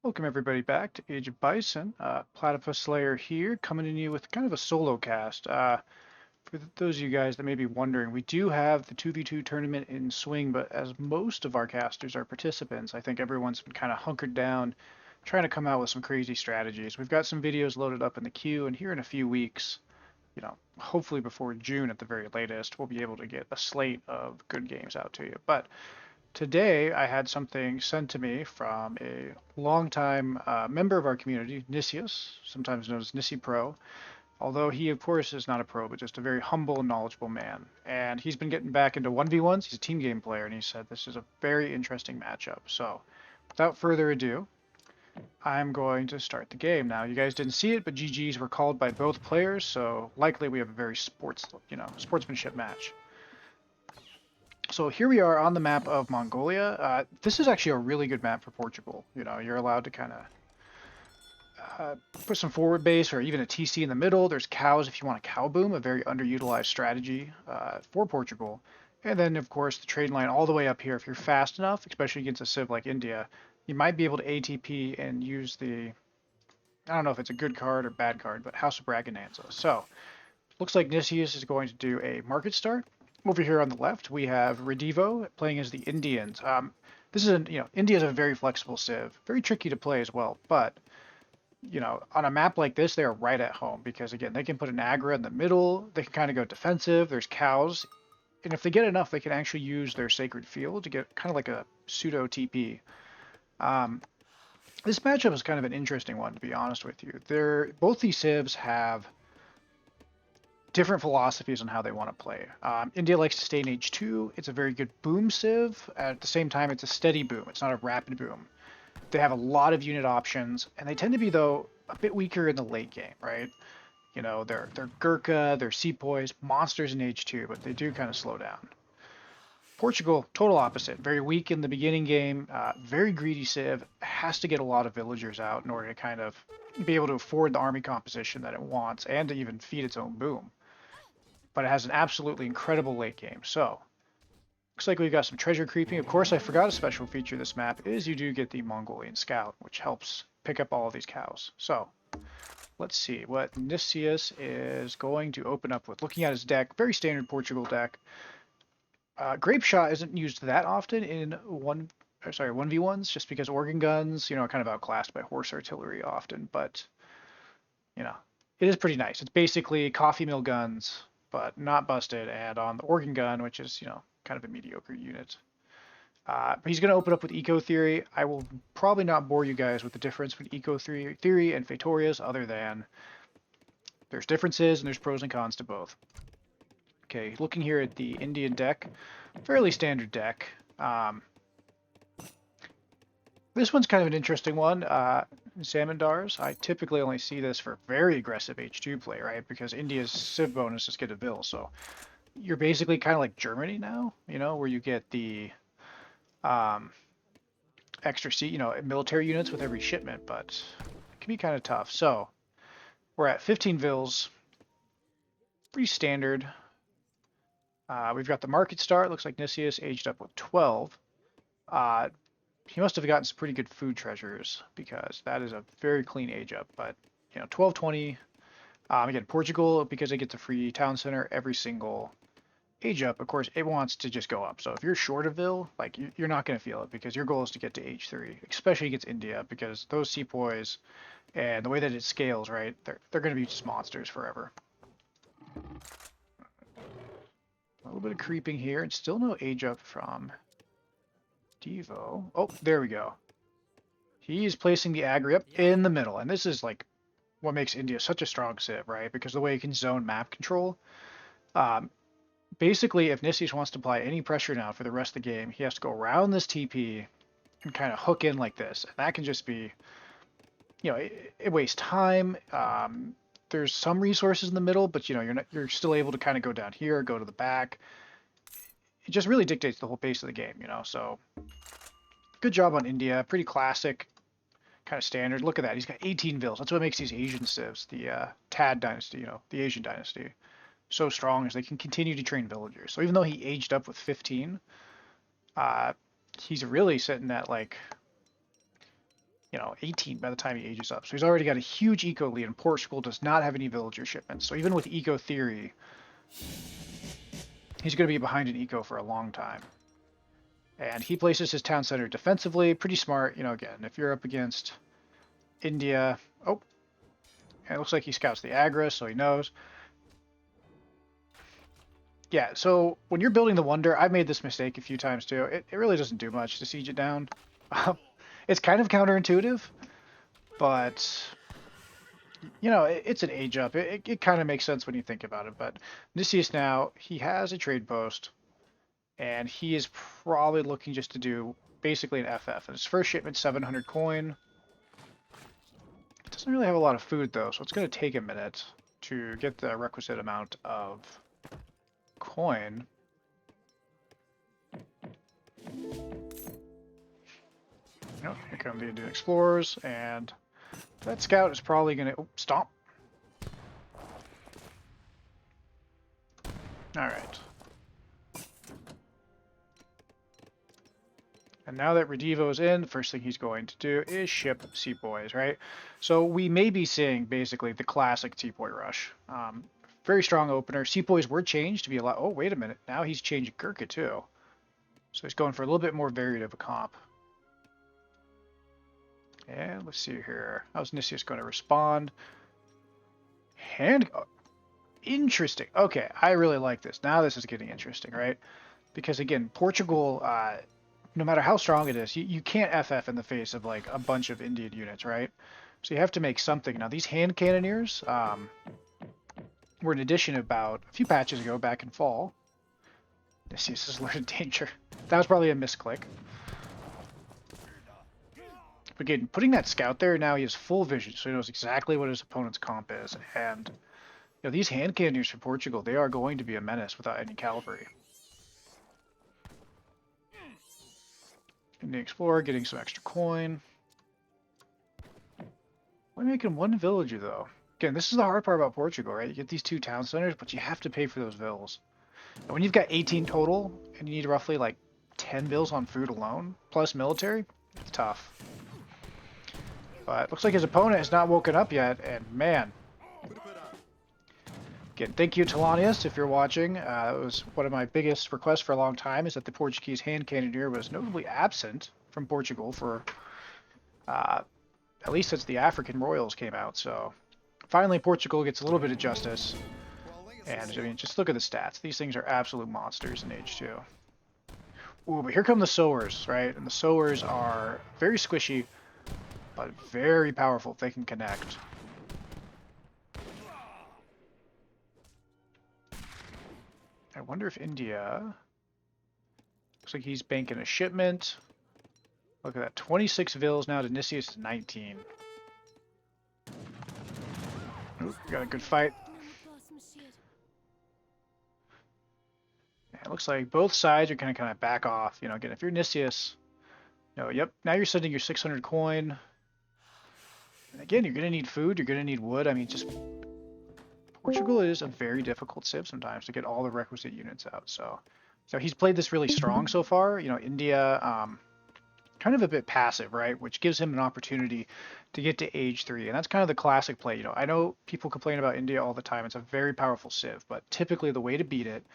Welcome everybody back to Age of Bison. Platypus Slayer here, coming in you with kind of a solo cast. For those of you guys that may be wondering, we do have the 2v2 tournament in swing, but as most of our casters are participants, I think everyone's been kind of hunkered down, trying to come out with some crazy strategies. We've got some videos loaded up in the queue, and here in a few weeks, hopefully before June at the very latest, we'll be able to get a slate of good games out to you. But today, I had something sent to me from a longtime member of our community, Nicius, sometimes known as Nissi Pro. Although he, of course, is not a pro, but just a very humble and knowledgeable man. And he's been getting back into 1v1s. He's a team game player, and he said this is a very interesting matchup. So, without further ado, I'm going to start the game. Now, you guys didn't see it, but GGs were called by both players, so likely we have a very sportsmanship match. So here we are on the map of Mongolia. This is actually a really good map for Portugal. You're allowed to kind of put some forward base or even a TC in the middle. There's cows if you want a cow boom, a very underutilized strategy for Portugal. And then, of course, the trade line all the way up here. If you're fast enough, especially against a civ like India, you might be able to ATP and use the, I don't know if it's a good card or bad card, but House of Braganza. So, looks like Nicius is going to do a market start. Over here on the left, we have Redivo playing as the Indians. This is India is a very flexible civ, very tricky to play as well. But on a map like this, they are right at home because again, they can put an aggro in the middle. They can kind of go defensive. There's cows, and if they get enough, they can actually use their sacred field to get kind of like a pseudo TP. This matchup is kind of an interesting one, to be honest with you. Both these civs have different philosophies on how they want to play. India likes to stay in H2. It's a very good boom civ. At the same time, it's a steady boom. It's not a rapid boom. They have a lot of unit options, and they tend to be, though, a bit weaker in the late game, right? They're Gurkha, they're Sepoys, monsters in H2, but they do kind of slow down. Portugal, total opposite. Very weak in the beginning game, very greedy civ, has to get a lot of villagers out in order to kind of be able to afford the army composition that it wants and to even feed its own boom. But it has an absolutely incredible late game. So, looks like we've got some treasure creeping. Of course, I forgot a special feature of this map is you do get the Mongolian Scout, which helps pick up all of these cows. So, let's see what Nicius is going to open up with. Looking at his deck, very standard Portugal deck. Grape Shot isn't used that often in 1v1s, just because organ guns, are kind of outclassed by horse artillery often. But, it is pretty nice. It's basically coffee mill guns, but not busted, and on the organ gun, which is, kind of a mediocre unit. But he's going to open up with Eco Theory. I will probably not bore you guys with the difference between Eco Theory and Fetorius, other than there's differences and there's pros and cons to both. Okay, looking here at the Indian deck, fairly standard deck. This one's kind of an interesting one. Zamindars, I typically only see this for very aggressive H2 play, right? Because India's civ bonuses get a bill, so you're basically kind of like Germany now, where you get the extra military units with every shipment, but it can be kind of tough. So we're at 15 vils, pretty standard. We've got the market start. Looks like Nicius aged up with 12. He must have gotten some pretty good food treasures because that is a very clean age up. But 12, 20. Again, Portugal, because it gets a free town center every single age up, of course, it wants to just go up. So if you're short of Vil, like you're not going to feel it because your goal is to get to H3, especially against India, because those sepoys and the way that it scales, right, they're going to be just monsters forever. A little bit of creeping here, and still no age up from Devo. Oh, there we go. He's placing the aggro up in the middle, and this is like what makes India such a strong civ, right? Because the way you can zone map control. Basically, if Nicius wants to apply any pressure now for the rest of the game, he has to go around this TP and kind of hook in like this, and that can just be, it wastes time. There's some resources in the middle, but you're still able to kind of go down here, go to the back. It just really dictates the whole pace of the game, So good job on India. Pretty classic, kind of standard. Look at that. He's got 18 vils. That's what makes these Asian civs, the Tad dynasty, the Asian dynasty, so strong is they can continue to train villagers. So even though he aged up with 15, he's really sitting at like, 18 by the time he ages up. So he's already got a huge eco lead, and Portugal does not have any villager shipments. So even with eco theory, he's going to be behind in eco for a long time. And he places his town center defensively, pretty smart. Again, if you're up against India, oh, and it looks like he scouts the Agra, so he knows. Yeah, so when you're building the Wonder, I've made this mistake a few times too. It really doesn't do much to siege it down. It's kind of counterintuitive, but it's an age up. It kind of makes sense when you think about it. But Nicius now, he has a trade post, and he is probably looking just to do basically an FF. And his first shipment, 700 coin. Doesn't really have a lot of food though, so it's going to take a minute to get the requisite amount of coin. Nope, here come the Indian explorers, and that scout is probably going to stomp. All right. And now that Redivo is in, the first thing he's going to do is ship Sepoys, right? So we may be seeing basically the classic Sepoy rush. Very strong opener. Sepoys were changed to be a lot. Oh, wait a minute. Now he's changing Gurkha too. So he's going for a little bit more varied of a comp. And let's see here. How's Nicius going to respond? Interesting. Okay, I really like this. Now this is getting interesting, right? Because again, Portugal, no matter how strong it is, you can't FF in the face of like a bunch of Indian units, right? So you have to make something. Now these hand cannoneers, were an addition about a few patches ago, back in fall. Nicius is alerted danger. That was probably a misclick. But again, putting that scout there, now he has full vision, so he knows exactly what his opponent's comp is. And these hand cannoneers for Portugal, they are going to be a menace without any cavalry. And the explorer getting some extra coin. Why making one villager though? Again, this is the hard part about Portugal, right? You get these 2 town centers, but you have to pay for those vills. And when you've got 18 total, and you need roughly like 10 vills on food alone, plus military, it's tough. But it looks like his opponent has not woken up yet, and man. Again, thank you, Telanius, if you're watching. It was one of my biggest requests for a long time, is that the Portuguese hand cannoneer was notably absent from Portugal for at least since the African royals came out. So finally, Portugal gets a little bit of justice. And I mean, just look at the stats. These things are absolute monsters in Age 2. Ooh, but here come the sowers, right? And the sowers are very squishy, but very powerful if they can connect. I wonder if India... Looks like he's banking a shipment. Look at that, 26 vills now to Nicius 19. Ooh, we got a good fight. It looks like both sides are going to kind of back off. Again, if you're Nicius, yep, now you're sending your 600 coin. And again, you're going to need food, you're going to need wood. I mean, just Portugal is a very difficult civ sometimes to get all the requisite units out. So he's played this really strong so far. India, kind of a bit passive, right? Which gives him an opportunity to get to Age 3. And that's kind of the classic play. I know people complain about India all the time. It's a very powerful civ, but typically the way to beat it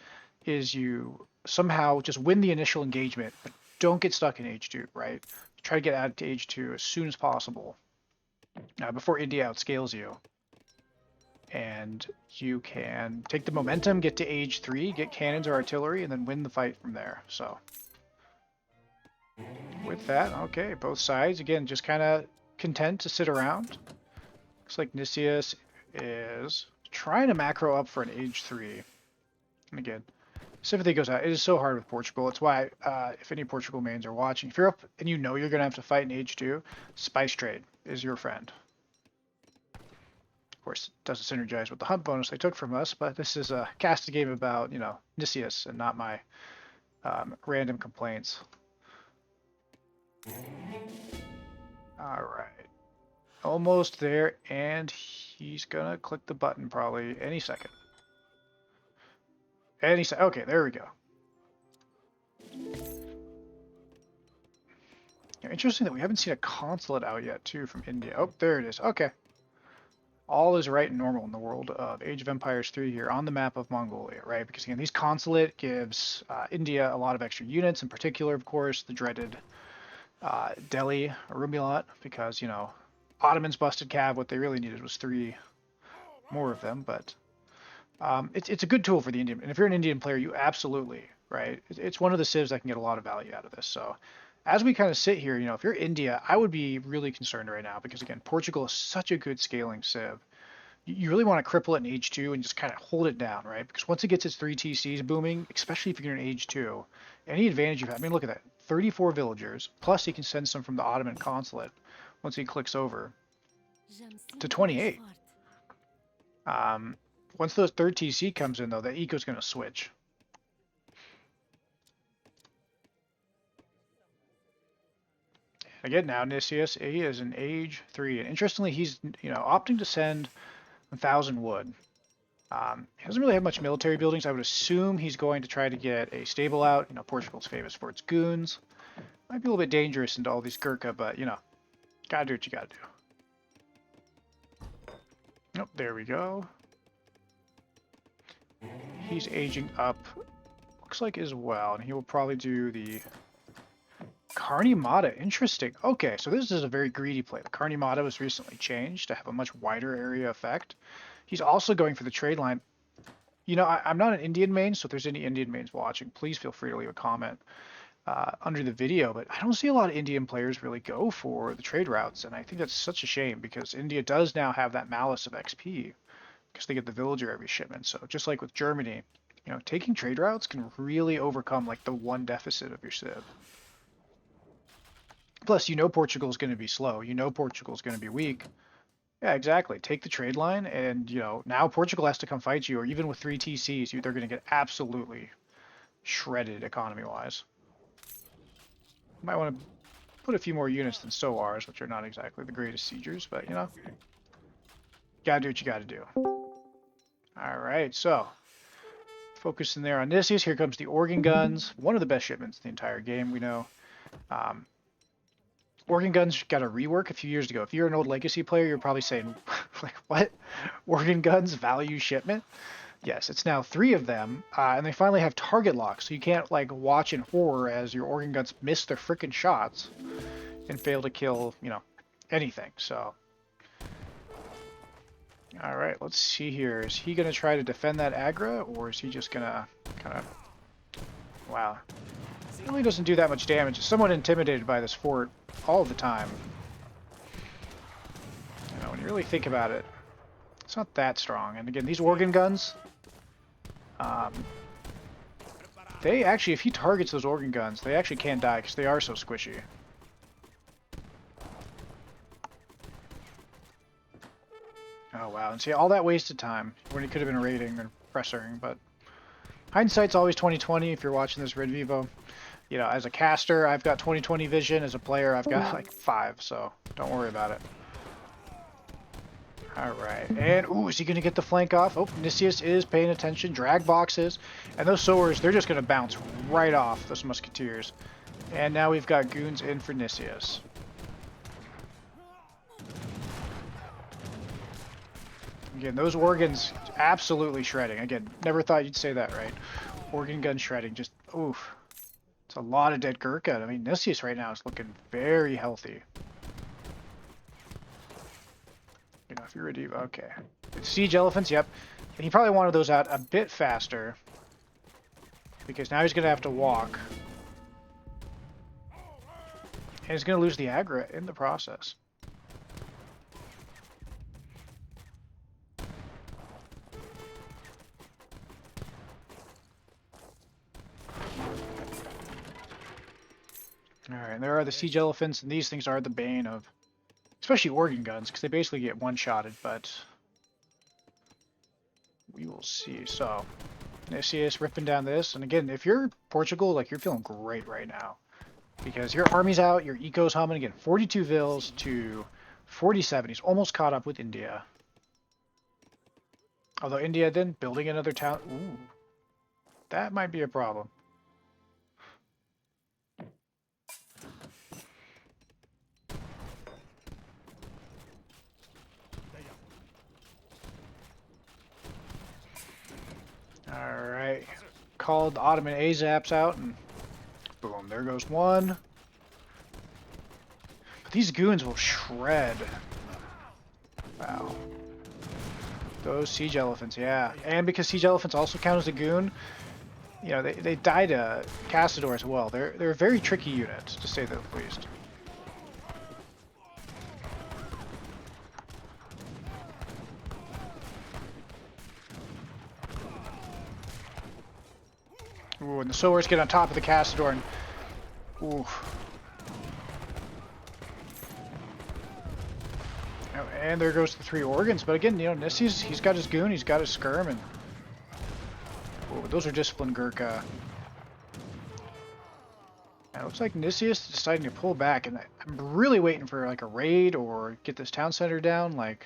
is you somehow just win the initial engagement, but don't get stuck in Age 2, right? Try to get out to Age 2 as soon as possible before India outscales you. And you can take the momentum, get to Age 3, get cannons or artillery, and then win the fight from there. So with that, okay, both sides, again, just kind of content to sit around. Looks like Nicius is trying to macro up for an Age 3. And again, sympathy goes out. It is so hard with Portugal. It's why, if any Portugal mains are watching, if you're up and you're going to have to fight in Age 2, Spice Trade is your friend. Of course, it doesn't synergize with the hunt bonus they took from us, but this is a casted game about, Nicius and not my random complaints. Alright. Almost there, and he's gonna click the button probably any second. Okay, there we go. Interesting that we haven't seen a consulate out yet, too, from India. Oh, there it is. Okay. All is right and normal in the world of Age of Empires 3 here on the map of Mongolia, right? Because, again, these consulate gives India a lot of extra units, in particular, of course, the dreaded Delhi Rumulot, because, you know, Ottomans busted Cav. What they really needed was 3 more of them, but it's a good tool for the Indian. And if you're an Indian player, you absolutely, right? It's one of the civs that can get a lot of value out of this. So as we kind of sit here, you know, if you're India, I would be really concerned right now because, again, Portugal is such a good scaling civ. You really want to cripple it in age 2 and just kind of hold it down, right? Because once it gets its 3 TCs booming, especially if you're in age 2, any advantage you have, I mean, look at that. 34 villagers, plus he can send some from the Ottoman consulate once he clicks over to 28. Once those third TC comes in, though, the eco's going to switch. Again, now Nicius, he is in age 3, and interestingly, he's, you know, opting to send 1,000 wood. He doesn't really have much military buildings. I would assume he's going to try to get a stable out. You know, Portugal's famous for its goons. Might be a little bit dangerous into all these Gurkha, but, you know, gotta do what you gotta do. Nope, there we go. He's aging up, looks like as well, and he will probably do the Karnimata. Interesting. Okay, so this is a very greedy play. The Karnimata was recently changed to have a much wider area effect. He's also going for the trade line. You know, I'm not an Indian main, so if there's any Indian mains watching, please feel free to leave a comment under the video, but I don't see a lot of Indian players really go for the trade routes, and I think that's such a shame because India does now have that malice of XP because they get the villager every shipment. So just like with Germany, you know, taking trade routes can really overcome like the one deficit of your civ. Plus, you know Portugal's going to be slow. You know Portugal's going to be weak. Yeah, exactly. Take the trade line, and, you know, now Portugal has to come fight you, or even with 3 TCs, they're going to get absolutely shredded economy-wise. Might want to put a few more units than SOARs, which are not exactly the greatest siegers, but, you know, gotta do what you gotta do. Alright, so, focusing there on Nicius. Here comes the organ guns. One of the best shipments in the entire game, we know. Organ guns got a rework a few years ago. If you're an old Legacy player, you're probably saying, like, what? Organ guns value shipment? Yes, it's now 3 of them, and they finally have target lock, so you can't, like, watch in horror as your organ guns miss their frickin' shots and fail to kill, you know, anything, so. Alright, let's see here. Is he going to try to defend that aggro, or is he just going to kind of... Wow. It really doesn't do that much damage. It's somewhat intimidated by this fort all the time. You know, when you really think about it, it's not that strong. And again, these organ guns, they actually, if he targets those organ guns, they actually can't die because they are so squishy. Oh wow, and see all that wasted time when he could have been raiding or pressuring, but hindsight's always 20/20 if you're watching this Red Vivo. You know, as a caster, I've got 20/20 vision. As a player, I've got like 5, so don't worry about it. Alright, and ooh, is he going to get the flank off? Oh, Nicius is paying attention. Drag boxes. And those sowers, they're just going to bounce right off those musketeers. And now we've got goons in for Nicius. Again, those organs absolutely shredding. Again, never thought you'd say that, right? Organ gun shredding, just oof. It's a lot of dead Gurkha. I mean, Nicius right now is looking very healthy. You know, if you're ready, okay. Siege elephants, yep. And he probably wanted those out a bit faster because now he's going to have to walk. And he's going to lose the aggro in the process. Alright, and there are the siege elephants, and these things are the bane of, especially organ guns, because they basically get one-shotted, but we will see. So, Nicius ripping down this, and again, if you're Portugal, like, you're feeling great right now, because your army's out, your eco's humming, again, 42 vills to 47. He's almost caught up with India. Although India then building another town, ooh, that might be a problem. Alright. Called the Ottoman A-Zaps out, and boom, there goes one. But these goons will shred. Wow. Those siege elephants, yeah. And because siege elephants also count as a goon, you know, they die to Castador as well. They're a very tricky unit, to say the least. Ooh, and the swords get on top of the Castador, and ooh. Oh, and there goes the 3 organs. But again, you know, Nicius, he's got his goon, he's got his skirm, and ooh, those are disciplined Gurkha. And it looks like Nicius is deciding to pull back, and I'm really waiting for like a raid or get this town center down, like.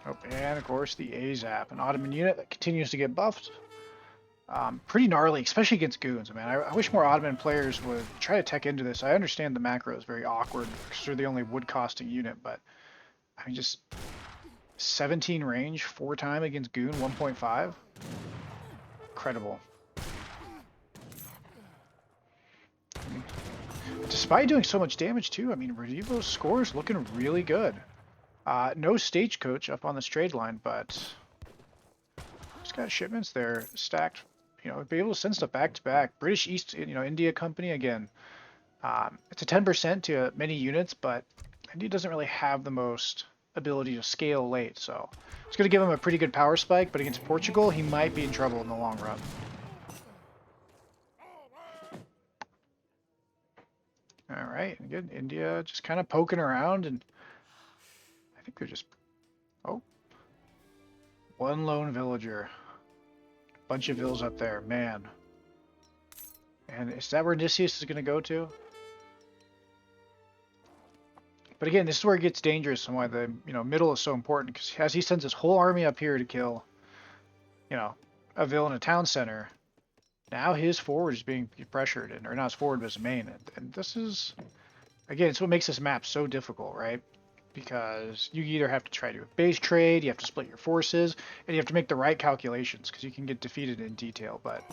Oh, and of course the A-Zap, an Ottoman unit that continues to get buffed. Pretty gnarly, especially against goons. Man, I wish more Ottoman players would try to tech into this. I understand the macro is very awkward because they're the only wood costing unit, but I mean, just 17 range, 4 time against goon, 1.5. Incredible. I mean, despite doing so much damage too, I mean, Revo's score is looking really good. No stagecoach up on the straight line, but he's got shipments there stacked. You know, be able to send stuff back to back. British East, you know, India Company again. It's a 10% to many units, but India doesn't really have the most ability to scale late, so it's going to give him a pretty good power spike. But against Portugal, he might be in trouble in the long run. All right, again, India just kind of poking around, and I think they're just, oh, one lone villager. Bunch of vills up there, man. And is that where Nicius is going to go to? But again, this is where it gets dangerous and why the, you know, middle is so important, because as he sends his whole army up here to kill, you know, a vill in a town center, now his forward is being pressured, and or not his forward, but his main. And this is, again, it's what makes this map so difficult, right? Because you either have to try to do a base trade, you have to split your forces, and you have to make the right calculations, because you can get defeated in detail, but...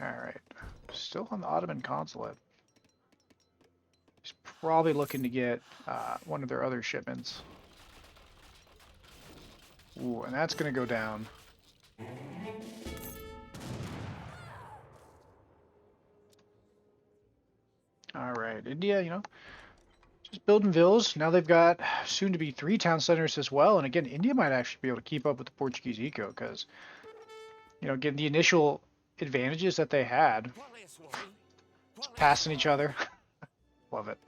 Alright. Still on the Ottoman consulate. He's probably looking to get one of their other shipments. Ooh, and that's going to go down. Alright, India, you know, just building villas. Now they've got soon to be 3 town centers as well. And again, India might actually be able to keep up with the Portuguese eco because, you know, again, the initial advantages that they had, passing each other. Love it.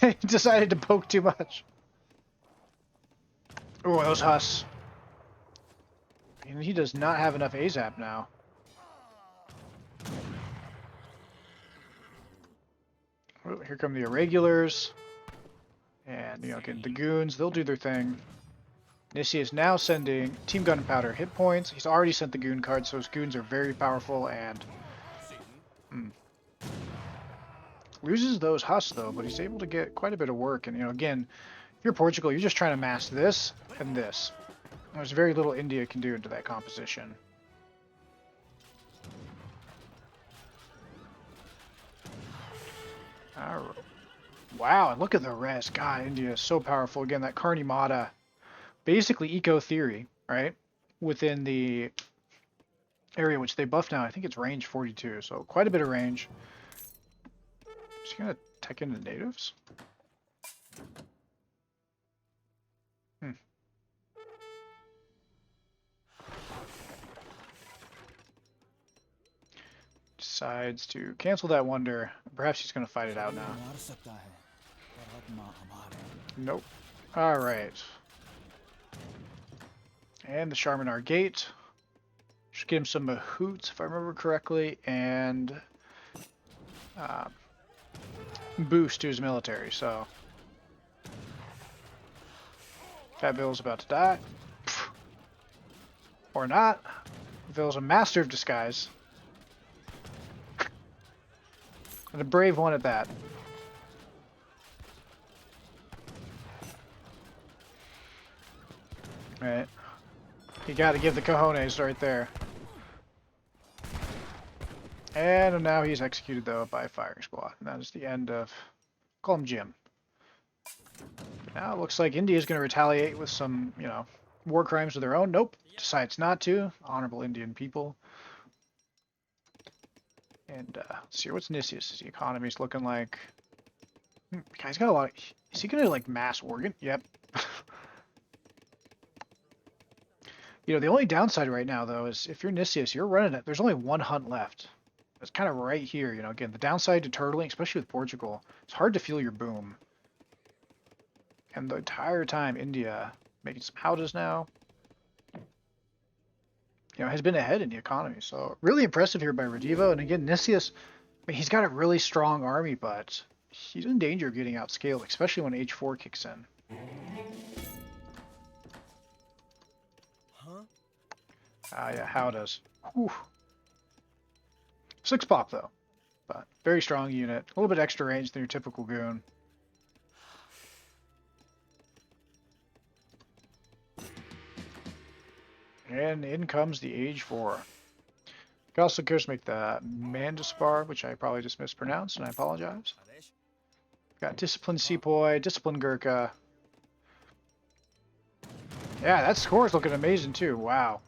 He decided to poke too much. Oh, those Huss. And he does not have enough A-Zap now. Oh, here come the irregulars. And, you know, again, the goons, they'll do their thing. Nicius is now sending Team Gunpowder hit points. He's already sent the goon card, so his goons are very powerful and... loses those Huss, though, but he's able to get quite a bit of work. And, you know, again, if you're Portugal, you're just trying to mass this and this. There's very little India can do into that composition. All right. Wow, and look at the rest. God, India is so powerful. Again, that Karni Mata, basically eco theory, right? Within the area which they buff now, I think it's range 42, so quite a bit of range. Just gonna tech into natives. Decides to cancel that wonder. Perhaps he's gonna fight it out now. Nope. Alright. And the Sharmanar Gate. Just give him some mahoots, if I remember correctly, and boost to his military, so that Vill's about to die. Or not. Vill's a master of disguise. And a brave one at that. Right. You gotta give the cojones right there. And now he's executed, though, by a firing squad. And that is the end of... Call him Jim. Now it looks like India's going to retaliate with some, you know, war crimes of their own. Nope. Decides not to. Honorable Indian people. And let's see, what's Nicius? The economy's looking like... Guy's got a lot of... Is he going to, like, mass organ? Yep. You know, the only downside right now, though, is if you're Nicius, you're running it. There's only one hunt left. It's kind of right here, you know. Again, the downside to turtling, especially with Portugal, it's hard to feel your boom. And the entire time, India making some howdahs now, you know, has been ahead in the economy. So really impressive here by Redivo. And again, Nicius, I mean, he's got a really strong army, but he's in danger of getting outscaled, especially when H4 kicks in. Yeah, howdahs. Whew. 6 pop, though. But very strong unit. A little bit extra range than your typical goon. And in comes the Age 4. You can also, of course, make the Mandaspar, which I probably just mispronounced, and I apologize. Got Discipline Sepoy, Discipline Gurkha. Yeah, that score is looking amazing, too. Wow.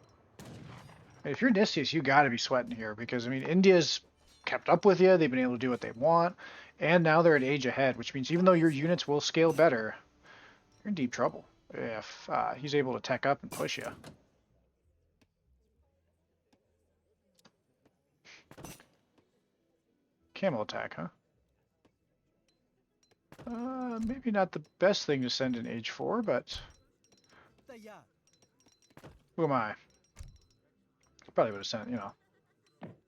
If you're Nicius, you got to be sweating here because, I mean, India's kept up with you. They've been able to do what they want. And now they're at age ahead, which means even though your units will scale better, you're in deep trouble if he's able to tech up and push you. Camel attack, huh? Maybe not the best thing to send in age 4, but who am I? Probably would have sent, you know,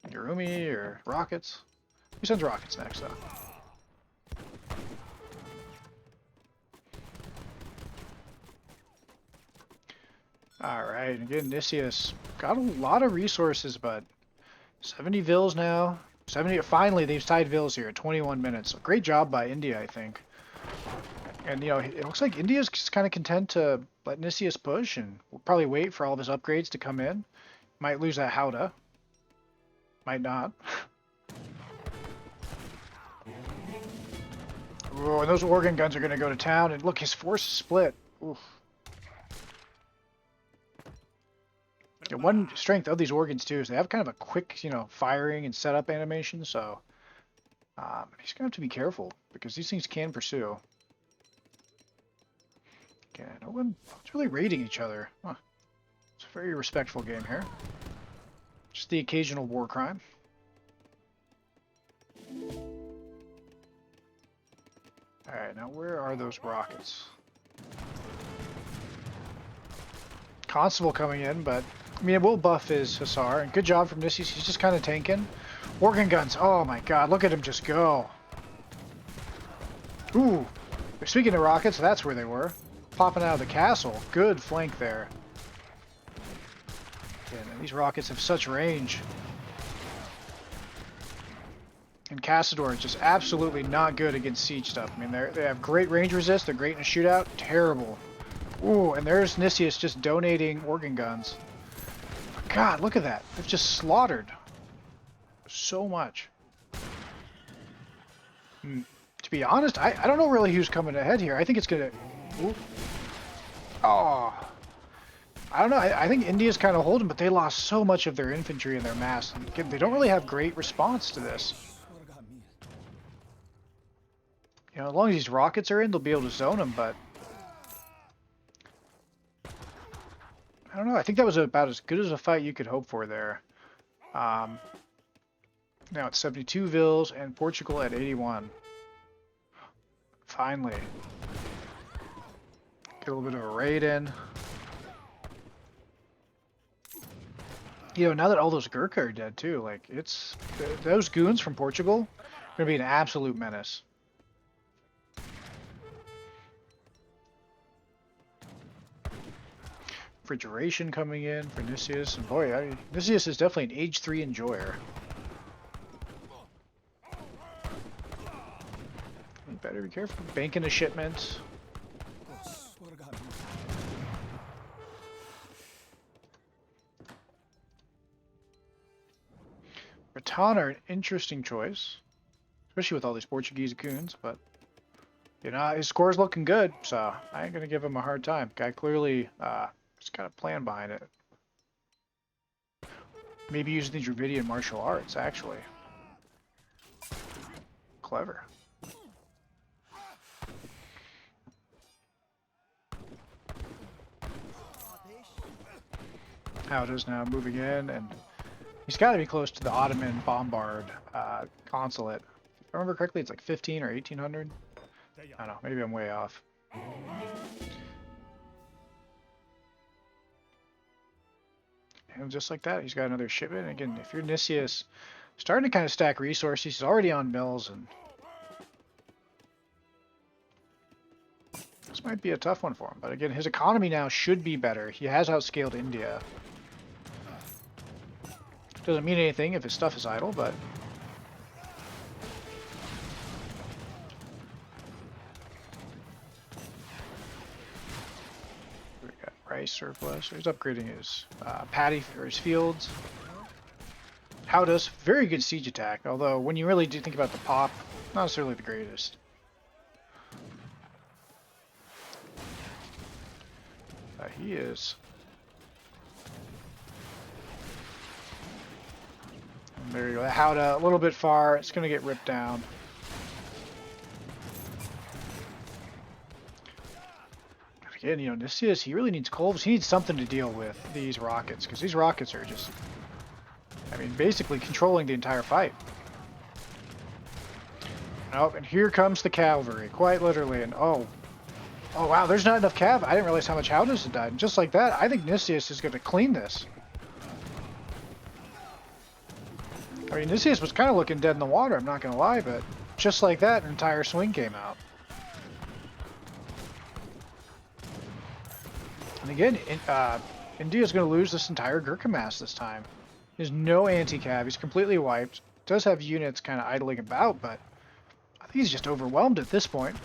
Urumi or rockets. Who sends rockets next, though? Alright, again, Nicius got a lot of resources, but 70 vills now. 70, finally, they've tied vills here at 21 minutes. So great job by India, I think. And, you know, it looks like India's just kind of content to let Nicius push, and we'll probably wait for all of his upgrades to come in. Might lose that howdah. Might not. Oh, and those organ guns are going to go to town. And look, his force is split. Oof. Yeah, one strength of these organs, too, is they have kind of a quick, you know, firing and setup animation. So he's going to have to be careful because these things can pursue. Okay, no one's really raiding each other. Huh. It's a very respectful game here. Just the occasional war crime. Alright, now where are those rockets? Constable coming in, but I mean, it will buff his Hussar. And good job from Nicius. He's just kind of tanking. Organ guns. Oh my god, look at him just go. Ooh. Speaking of rockets, that's where they were. Popping out of the castle. Good flank there. And these rockets have such range. And Cassador is just absolutely not good against siege stuff. I mean, they have great range resist. They're great in a shootout. Terrible. Ooh, and there's Nicius just donating organ guns. God, look at that. They've just slaughtered so much. To be honest, I don't know really who's coming ahead here. I think it's going to... Ooh. Oh... I don't know, I think India's kind of holding, but they lost so much of their infantry and their mass. And they don't really have great response to this. You know, as long as these rockets are in, they'll be able to zone them, but... I don't know, I think that was about as good as a fight you could hope for there. Now it's 72 vills and Portugal at 81. Finally. Get a little bit of a raid in. You know, now that all those Gurkha are dead too, like, it's... Those goons from Portugal are going to be an absolute menace. Refrigeration coming in for Nicius, and boy, Nicius is definitely an age 3 enjoyer. better be careful. Banking a shipment. Baton are an interesting choice, especially with all these Portuguese goons, but you know, his score's looking good, so I ain't gonna give him a hard time. Guy clearly has got a plan behind it. Maybe using the Dravidian martial arts, actually. Clever. How it is now moving in, and he's got to be close to the Ottoman Bombard consulate. If I remember correctly, it's like 15 or 1800. I don't know, maybe I'm way off. And just like that, he's got another shipment. Again, if you're Nicius, starting to kind of stack resources, he's already on mills, and this might be a tough one for him. But again, his economy now should be better. He has outscaled India. Doesn't mean anything if his stuff is idle, but we got rice surplus. So he's upgrading his paddy for his fields. How does very good siege attack, although when you really do think about the pop, not necessarily the greatest. He is. And there you go. Howda, a little bit far. It's going to get ripped down. Again, you know, Nicius, he really needs Colves. He needs something to deal with these rockets, because these rockets are just, I mean, basically controlling the entire fight. Oh, and here comes the cavalry, quite literally, and oh wow, there's not enough cav. I didn't realize how much Howdas had died. And just like that, I think Nicius is going to clean this. I mean, Nicius was kind of looking dead in the water, I'm not going to lie, but just like that, an entire swing came out. And again, India's going to lose this entire Gurkha mass this time. There's no anti-cav. He's completely wiped. Does have units kind of idling about, but I think he's just overwhelmed at this point.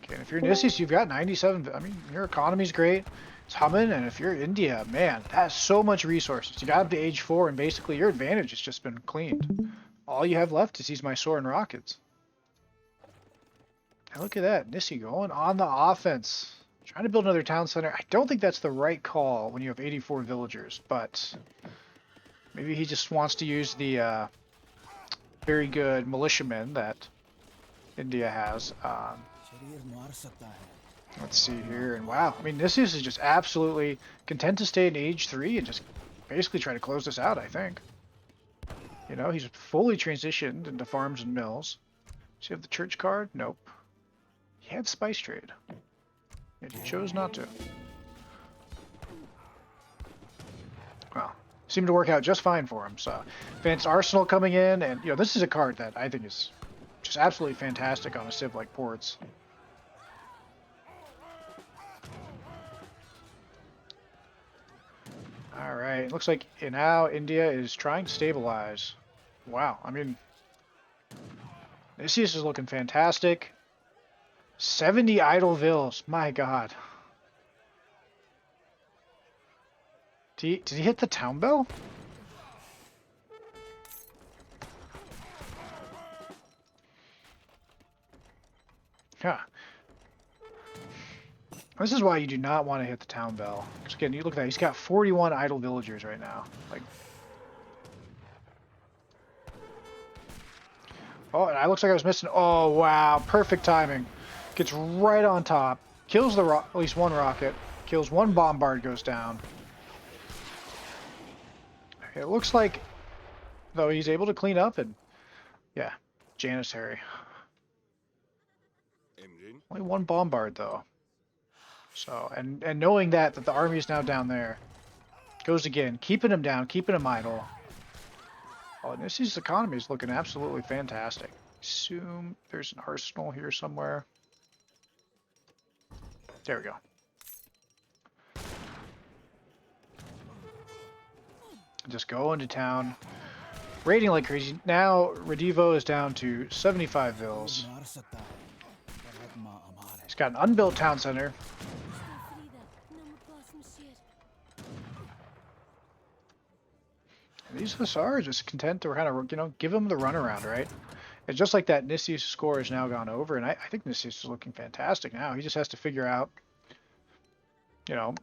Okay, and if you're Nicius, you've got 97. I mean, your economy's great. It's humming, and if you're India, man, that's so much resources. You got up to age 4, and basically your advantage has just been cleaned. All you have left is these Mysore and rockets. And look at that, Nissi going on the offense. Trying to build another town center. I don't think that's the right call when you have 84 villagers, but maybe he just wants to use the very good militiamen that India has. Let's see here, and wow, I mean, Nicius is just absolutely content to stay in age 3 and just basically try to close this out, I think. You know, he's fully transitioned into farms and mills. Does he have the church card? Nope. He had spice trade, and he chose not to. Well, seemed to work out just fine for him. So, Advanced Arsenal coming in, and you know, this is a card that I think is just absolutely fantastic on a civ like Ports. All right, looks like now India is trying to stabilize. Wow, I mean, Nicius is looking fantastic. 70 idle vills, my god. Did he hit the town bell? Yeah. This is why you do not want to hit the town bell. Because again, you look at that, he's got 41 idle villagers right now. Like, oh, and it looks like I was missing. Oh, wow, perfect timing. Gets right on top, kills the at least one rocket, kills one bombard, goes down. It looks like, though, he's able to clean up, and yeah, Janissary. Only one bombard, though. So, and knowing that the army is now down there, goes again, keeping him down, keeping him idle. Oh, and this economy is looking absolutely fantastic. Assume there's an arsenal here somewhere. There we go. Just go into town. raiding like crazy. Now Redivo is down to 75 vills. He's got an unbuilt town center. And these Hussars are just content to kind of, you know, give them the runaround, right? It's just like that Nicius score has now gone over, and I think Nicius is looking fantastic now. He just has to figure out, you know,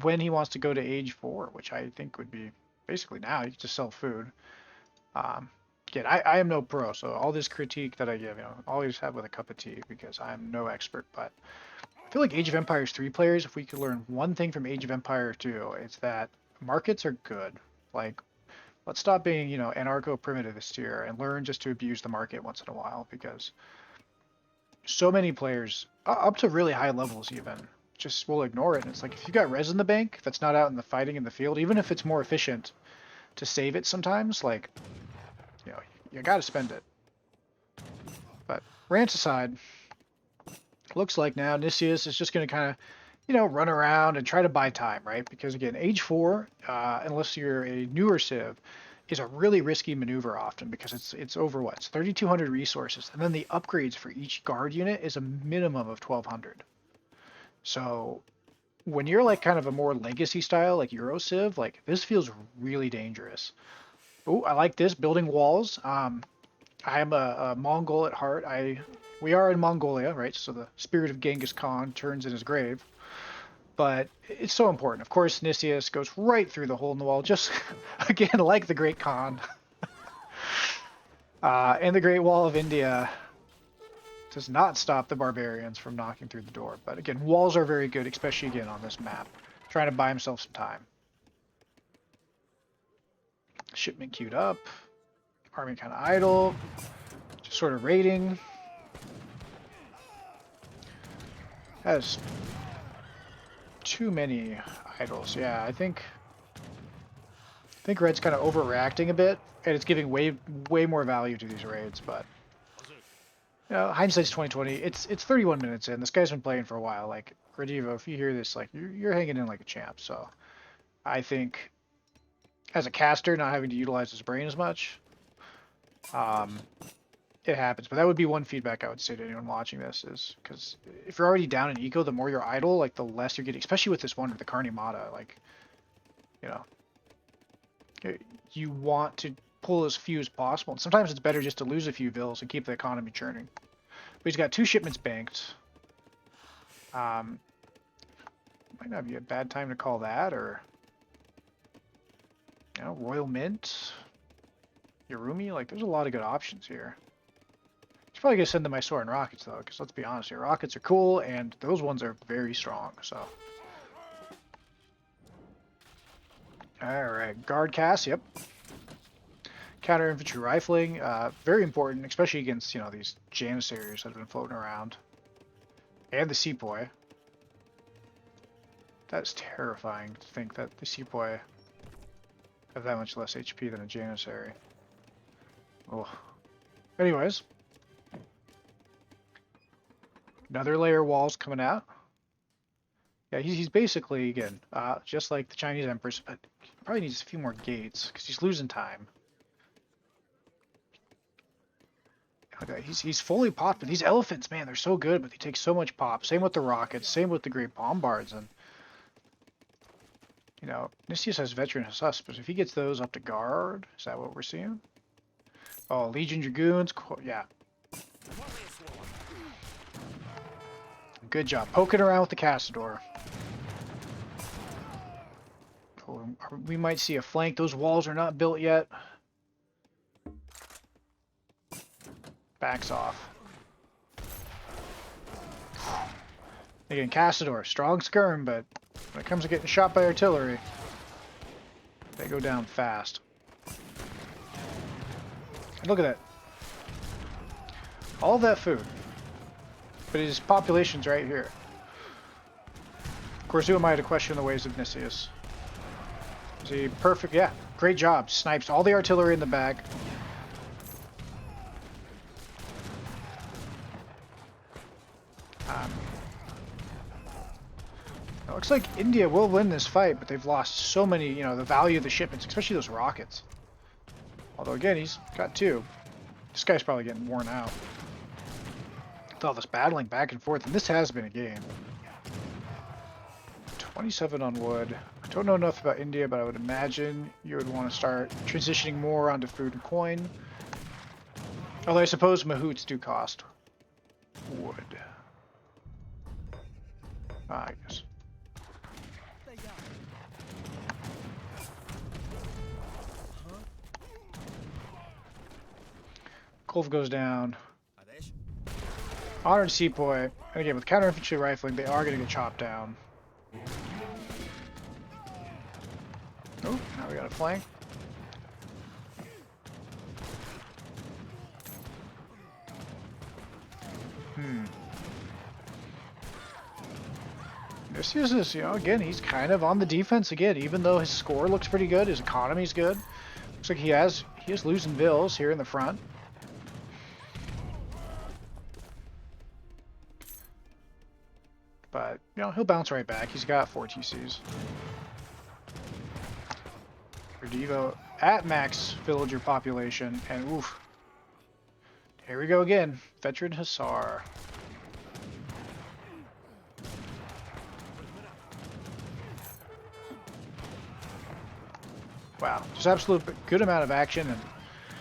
when he wants to go to age 4, which I think would be basically now. You can just sell food. Again, I am no pro, so all this critique that I give, you know, always have with a cup of tea because I'm no expert. But I feel like Age of Empires 3 players, if we could learn one thing from Age of Empire 2, it's that markets are good. Like, let's stop being, you know, anarcho-primitivist here and learn just to abuse the market once in a while, because so many players, up to really high levels even, just will ignore it. And it's like, if you've got res in the bank that's not out in the fighting in the field, even if it's more efficient to save it sometimes, like, you know, you gotta spend it. But rants aside, looks like now Nicius is just gonna kind of, you know, run around and try to buy time, right? Because again, age 4, unless you're a newer civ, is a really risky maneuver often because it's over what? It's 3,200 resources, and then the upgrades for each guard unit is a minimum of 1,200. So when you're like kind of a more legacy style, like Euro civ, like this feels really dangerous. Oh, I like this, building walls. I am a Mongol at heart. We are in Mongolia, right? So the spirit of Genghis Khan turns in his grave. But it's so important. Of course, Nicius goes right through the hole in the wall, just, again, like the Great Khan. And the Great Wall of India does not stop the barbarians from knocking through the door. But again, walls are very good, especially, again, on this map. Trying to buy himself some time. Shipment queued up. Army kind of idle. Just sort of raiding. Has too many idols. Yeah, I think Red's kind of overreacting a bit, and it's giving way more value to these raids. But you know, hindsight's 2020. It's 31 minutes in. This guy's been playing for a while. Like Redivo, if you hear this, like you're hanging in like a champ. So I think as a caster, not having to utilize his brain as much, it happens. But that would be one feedback I would say to anyone watching this, is because if you're already down in eco, the more you're idle, like the less you're getting, especially with this one with the Carnimata, like, you know, you want to pull as few as possible. And sometimes it's better just to lose a few vills and keep the economy churning. But he's got 2 shipments banked. Might not be a bad time to call that, or, you know, Royal Mint, Yarumi, like there's a lot of good options here. Probably gonna send them my sword and rockets though, because let's be honest here, rockets are cool and those ones are very strong. So, all right, guard cast, yep. Counter infantry rifling, very important, especially against, you know, these janissaries that have been floating around, and the sepoy. That's terrifying to think that the sepoy have that much less HP than a janissary. Oh, anyways. Another layer of walls coming out. Yeah, he's basically, again, just like the Chinese Empress, but he probably needs a few more gates, because he's losing time. Okay, he's fully popped, but these elephants, man, they're so good, but they take so much pop. Same with the rockets, same with the Great Bombards, and, you know, Nicius has veteran Hussas, but if he gets those up to guard, is that what we're seeing? Oh, Legion Dragoons, yeah. Good job. Poking around with the Castador. Oh, we might see a flank. Those walls are not built yet. Backs off. Again, Castador, strong skirm, but when it comes to getting shot by artillery, they go down fast. And look at that. All that food. But his population's right here. Of course, who am I to question the ways of Nicius? Is he perfect? Yeah, great job. Snipes all the artillery in the back. It looks like India will win this fight, but they've lost so many, you know, the value of the shipments, especially those rockets. Although again, he's got 2. This guy's probably getting worn out with all this battling back and forth, and this has been a game. 27 on wood. I don't know enough about India, but I would imagine you would want to start transitioning more onto food and coin. Although I suppose mahouts do cost wood. I guess. Kulv goes down. Honored Sepoy. And again, with counter infantry rifling, they are going to get chopped down. Oh, now we got a flank. Nicius is, again, he's kind of on the defense again, even though his score looks pretty good, his economy's good. Looks like he is losing bills here in the front. But, he'll bounce right back. He's got 4 TCs. Redevo at max villager population, and oof. Here we go again. Veteran Hussar. Wow, just absolute good amount of action, and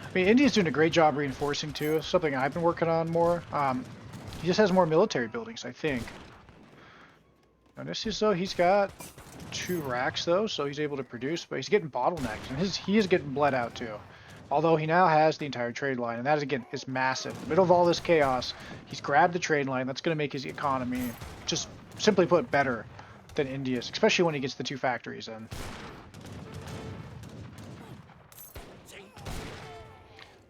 I mean India's doing a great job reinforcing too. Something I've been working on more. He just has more military buildings, I think. Now this is though he's got 2 racks though, so he's able to produce, but he's getting bottlenecked, and he is getting bled out too. Although he now has the entire trade line, and that is, again, is massive. In the middle of all this chaos, he's grabbed the trade line. That's going to make his economy, just simply put, better than India's, especially when he gets the 2 factories in.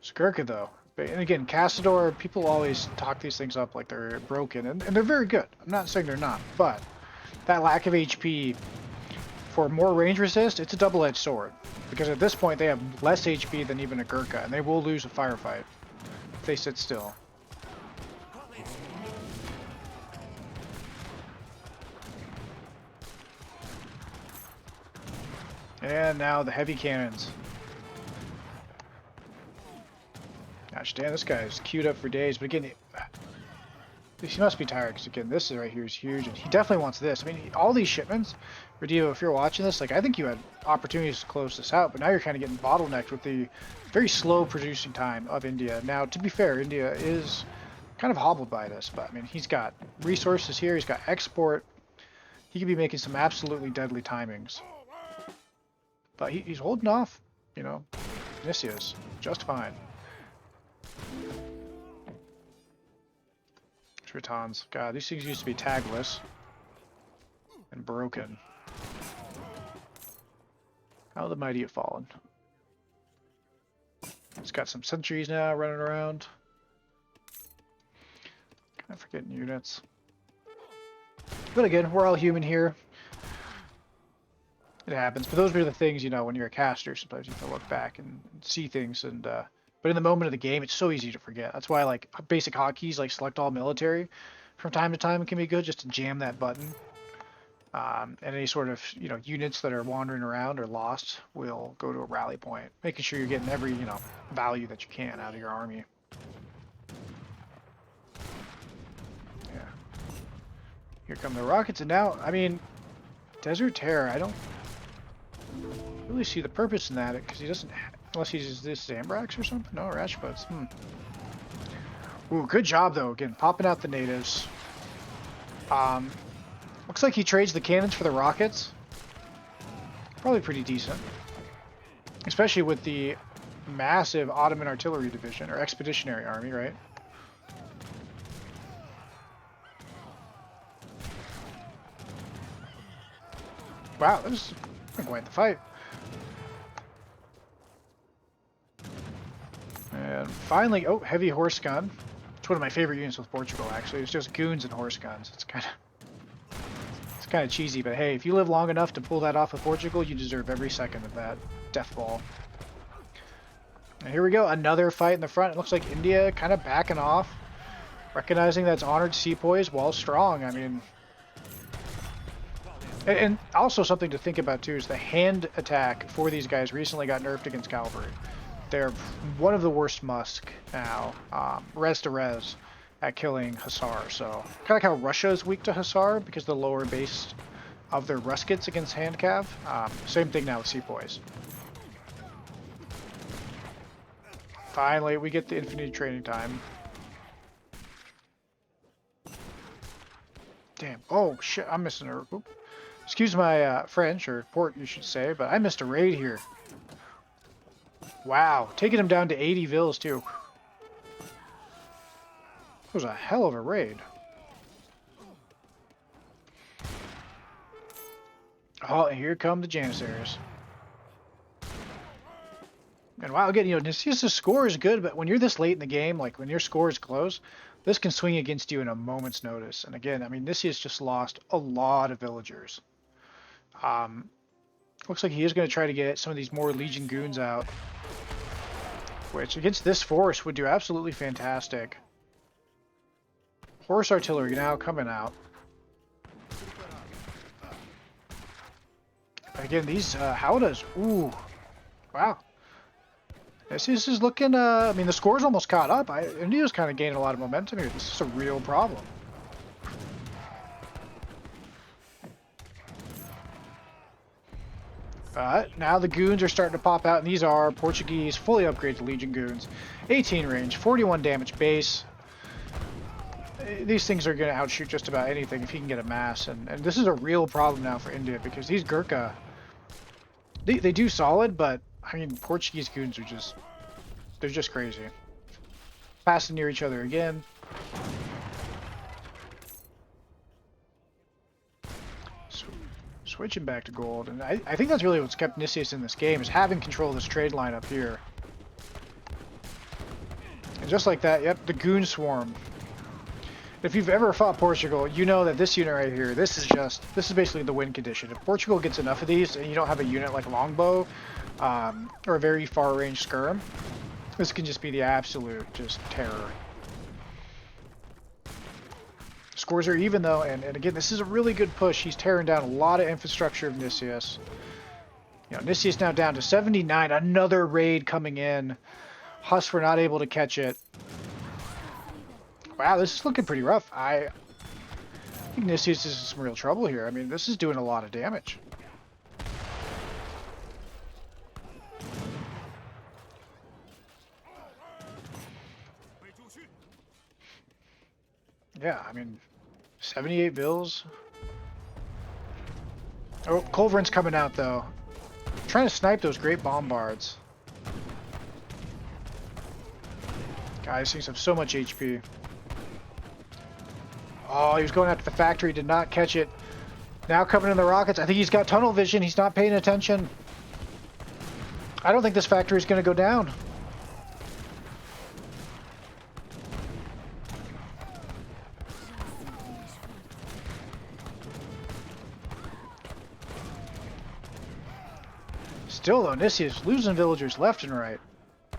Skirka, though. And again, Cassador, people always talk these things up like they're broken, and they're very good. I'm not saying they're not, but that lack of HP for more range resist, it's a double-edged sword. Because at this point, they have less HP than even a Gurkha, and they will lose a firefight if they sit still. And now the heavy cannons. Gosh damn, this guy is queued up for days, but again, he must be tired, because again, this right here is huge, and he definitely wants this. I mean, all these shipments, Redio, if you're watching this, like, I think you had opportunities to close this out, but now you're kind of getting bottlenecked with the very slow producing time of India. Now, to be fair, India is kind of hobbled by this, but I mean, he's got resources here, he's got export, he could be making some absolutely deadly timings. But he's holding off, Nicius, just fine. Tritons. God, these things used to be tagless and broken. How the mighty have fallen. It's got some sentries now running around. Kind of forgetting units. But again, we're all human here. It happens. But those are the things, when you're a caster, sometimes you can look back and see things and but in the moment of the game, it's so easy to forget. That's why, like, basic hotkeys, like select all military, from time to time can be good just to jam that button. And any sort of, units that are wandering around or lost will go to a rally point, making sure you're getting every, value that you can out of your army. Yeah. Here come the rockets, and now, I mean, Desert Terror, I don't really see the purpose in that, because he doesn't... Unless he uses this Zambrax or something? No, Rashbuds. Ooh, good job, though. Again, popping out the natives. Looks like he trades the cannons for the rockets. Probably pretty decent. Especially with the massive Ottoman artillery division, or expeditionary army, right? Wow, this is quite the fight. And finally, oh, heavy horse gun. It's one of my favorite units with Portugal, actually. It's just goons and horse guns. It's kind of cheesy, but hey, if you live long enough to pull that off with Portugal, you deserve every second of that death ball. And here we go, another fight in the front. It looks like India kind of backing off, recognizing that's honored sepoys while strong. I mean, and also something to think about too is the hand attack for these guys recently got nerfed against cavalry. they're one of the worst Musk now, res to res, at killing Hussar. So kind of like how Russia is weak to Hussar because the lower base of their Ruskets against hand cav. Same thing now with Sepoys. Finally, we get the infinity training time. Damn. Oh, shit. I'm missing a... Oop. Excuse my French, or port, you should say, but I missed a raid here. Wow. Taking him down to 80 vills, too. It was a hell of a raid. Oh, and here come the Janissaries. And wow, again, you know, Nicius' score is good, but when you're this late in the game, like when your score is close, this can swing against you in a moment's notice. And again, I mean, Nicius just lost a lot of villagers. Looks like he is going to try to get some of these more Legion goons out, which against this force would do absolutely fantastic. Horse artillery now coming out. Again, these Howdas, ooh, wow. This is looking, I mean, the score's almost caught up. India's kind of gaining a lot of momentum here. This is a real problem. But now the goons are starting to pop out, and these are Portuguese fully upgraded Legion goons. 18 range, 41 damage base. These things are going to outshoot just about anything if he can get a mass. And this is a real problem now for India because these Gurkha, they do solid, but I mean, Portuguese goons are just, they're just crazy. Passing near each other again. So, switching back to gold. And I think that's really what's kept Nicius in this game, is having control of this trade line up here. And just like that, yep, the goon swarm. If you've ever fought Portugal, you know that this unit right here, this is basically the win condition. If Portugal gets enough of these and you don't have a unit like Longbow, or a very far range skirm, this can just be the absolute just terror. Scores are even though, and again, this is a really good push. He's tearing down a lot of infrastructure of Nicius. You know, Nicius now down to 79, another raid coming in. Huss were not able to catch it. Wow, this is looking pretty rough. I think Nicius is in some real trouble here. I mean, this is doing a lot of damage. Yeah, I mean, 78 bills. Oh, Culverin's coming out, though. Trying to snipe those great bombards. Guys, things have so much HP. Oh, he was going after the factory, did not catch it. Now coming in the rockets. I think he's got tunnel vision. He's not paying attention. I don't think this factory is going to go down. Still though, Nicius losing villagers left and right.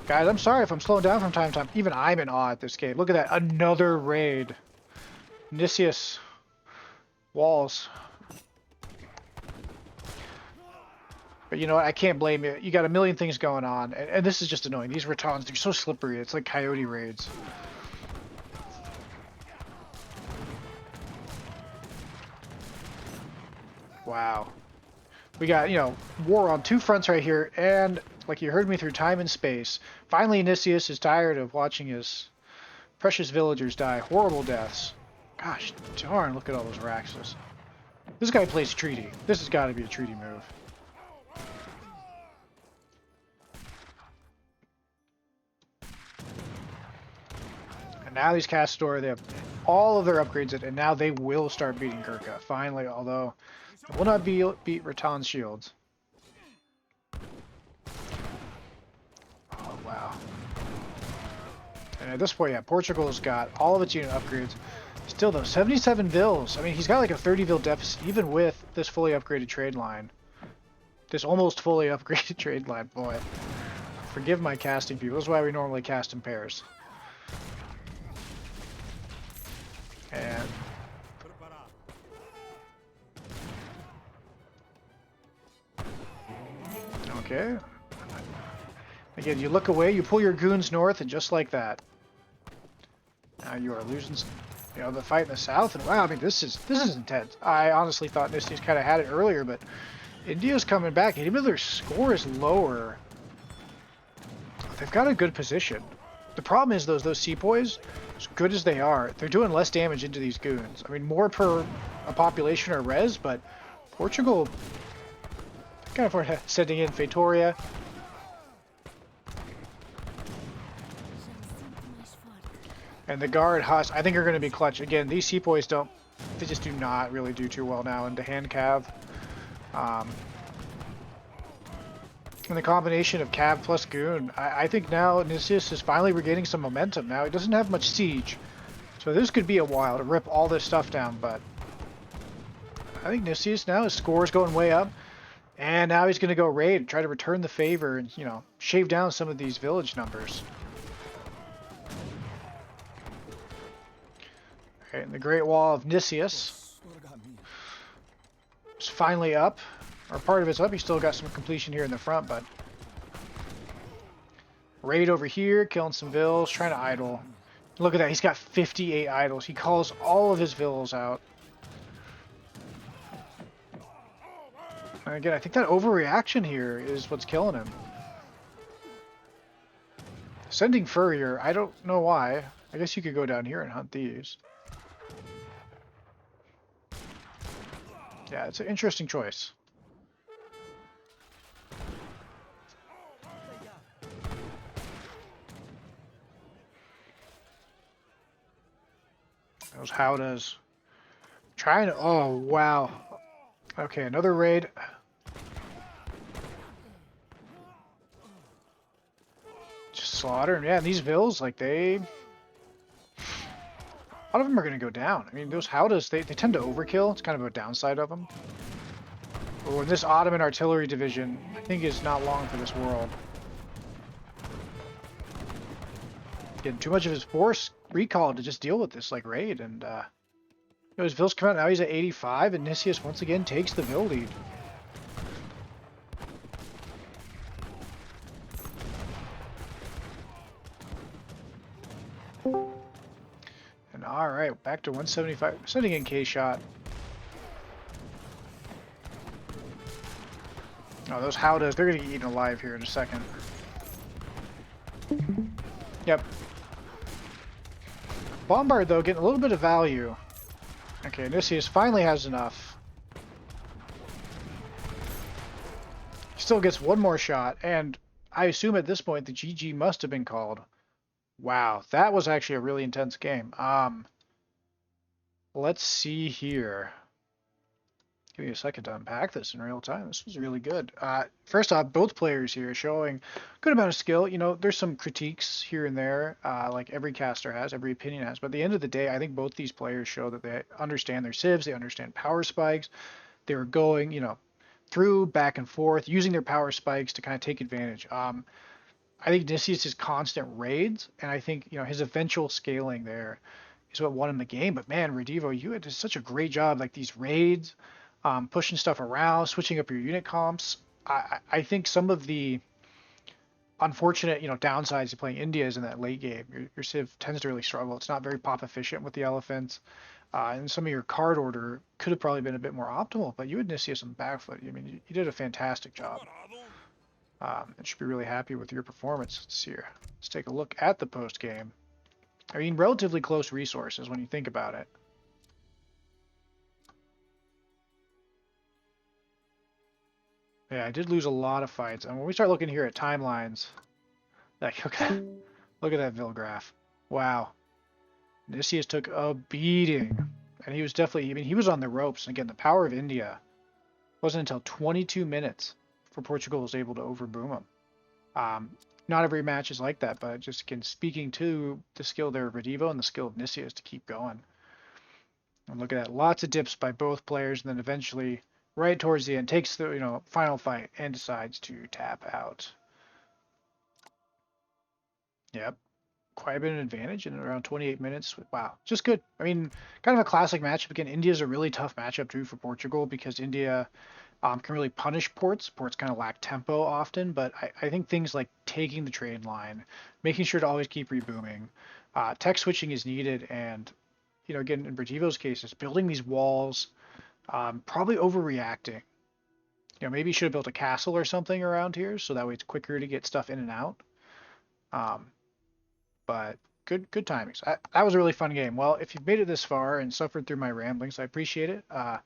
Guys, I'm sorry if I'm slowing down from time to time. Even I'm in awe at this game. Look at that. Another raid. Nicius walls. But you know what? I can't blame you. You got a million things going on. And this is just annoying. These Ratans, they're so slippery. It's like coyote raids. Wow. We got, you know, war on two fronts right here. And like you heard me through time and space. Finally, Nicius is tired of watching his precious villagers die. Horrible deaths. Gosh darn, look at all those Raxus. This guy plays treaty. This has got to be a treaty move. And now these Castore, they have all of their upgrades, and now they will start beating Gurkha. Finally, although it will not beat Ratan's shields. Oh, wow. And at this point, yeah, Portugal's got all of its unit upgrades. Still though, 77 vills. I mean, he's got like a 30 vill deficit, even with this fully upgraded trade line. This almost fully upgraded trade line, boy. Forgive my casting people. This is why we normally cast in pairs. And okay. Again, you look away, you pull your goons north, and just like that, now you are losing, the fight in the south. And wow, I mean, this is intense. I honestly thought Nicius kind of had it earlier, but India's coming back. And even though their score is lower, they've got a good position. The problem is those sepoys, as good as they are, they're doing less damage into these goons. I mean, more per a population or res, but Portugal kind of sending in Feitoria. And the guard Huss, I think are going to be clutch. Again, these sepoys they just do not really do too well now into hand cav. And the combination of cav plus goon, I think now Nicius is finally regaining some momentum. Now he doesn't have much siege, so this could be a while to rip all this stuff down, but I think Nicius now, his score is going way up, and now he's going to go raid and try to return the favor and, shave down some of these village numbers. Okay, and the Great Wall of Nicius is finally up. Or part of it's up. He's still got some completion here in the front, but raid over here, killing some vills, trying to idle. Look at that. He's got 58 idols. He calls all of his vills out. And again, I think that overreaction here is what's killing him. Sending Furrier, I don't know why. I guess you could go down here and hunt these. Yeah, it's an interesting choice. Those howdas. Trying to... Oh, wow. Okay, another raid. Just slaughter. Yeah, and these vills, like, a lot of them are going to go down. I mean, those howdas, they tend to overkill. It's kind of a downside of them. Or this Ottoman artillery division, I think, is not long for this world. Getting too much of his force recalled to just deal with this like raid, and his vills come out. Now he's at 85, and Nicius once again takes the vill lead. And all right, back to 175. Sending in K-shot. Oh, those howdas, they're gonna get eaten alive here in a second. Yep. Bombard, though, getting a little bit of value. Okay, Nicius finally has enough. He still gets one more shot, and I assume at this point the GG must have been called. Wow, that was actually a really intense game. Let's see here. Give me a second to unpack this in real time. This was really good. First off, both players here showing good amount of skill. There's some critiques here and there, like every caster has, every opinion has. But at the end of the day, I think both these players show that they understand their civs, they understand power spikes. They were going, through, back and forth, using their power spikes to kind of take advantage. I think Nicius' constant raids, and I think, his eventual scaling there is what won him the game. But man, Redivo, you had such a great job, like these raids, pushing stuff around, switching up your unit comps. I think some of the unfortunate, downsides to playing India is in that late game. Your Civ tends to really struggle. It's not very pop efficient with the elephants. And some of your card order could have probably been a bit more optimal, but you had Nicius on back foot. I mean, you did a fantastic job. And should be really happy with your performance this year. Let's take a look at the post game. I mean, relatively close resources when you think about it. Yeah, I did lose a lot of fights. And when we start looking here at timelines, like, look at that Vil graph. Wow. Nicius took a beating. And he was definitely, I mean, he was on the ropes. And again, the power of India wasn't until 22 minutes before Portugal was able to overboom him. Not every match is like that, but just, again, speaking to the skill there of Redivo and the skill of Nicius to keep going. And look at that. Lots of dips by both players, and then eventually, right towards the end, takes the final fight and decides to tap out. Yep, quite a bit of advantage in around 28 minutes. Wow, just good. I mean, kind of a classic matchup. Again, India's a really tough matchup too for Portugal because India, can really punish ports. Ports kind of lack tempo often, but I think things like taking the trade line, making sure to always keep rebooming, tech switching is needed, and again in Brativo's case, is building these walls, probably overreacting. Maybe you should have built a castle or something around here, so that way it's quicker to get stuff in and out. Um, but good timings. That was a really fun game. Well, if you've made it this far and suffered through my ramblings, I appreciate it. I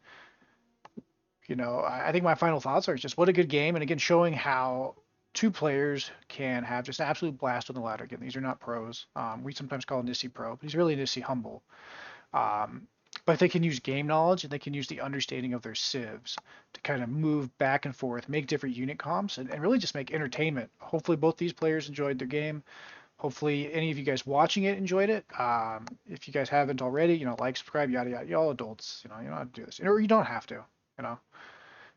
think my final thoughts are just what a good game, and again, showing how two players can have just an absolute blast on the ladder. Again, these are not pros. We sometimes call Nisi pro, but he's really Nisi humble. Um, but they can use game knowledge and they can use the understanding of their civs to kind of move back and forth, make different unit comps, and really just make entertainment. Hopefully, both these players enjoyed their game. Hopefully, any of you guys watching it enjoyed it. If you guys haven't already, like, subscribe, yada yada. Y'all adults, you know how to do this, or you don't have to. You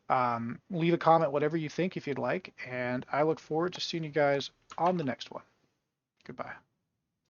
know, leave a comment, whatever you think, if you'd like, and I look forward to seeing you guys on the next one. Goodbye.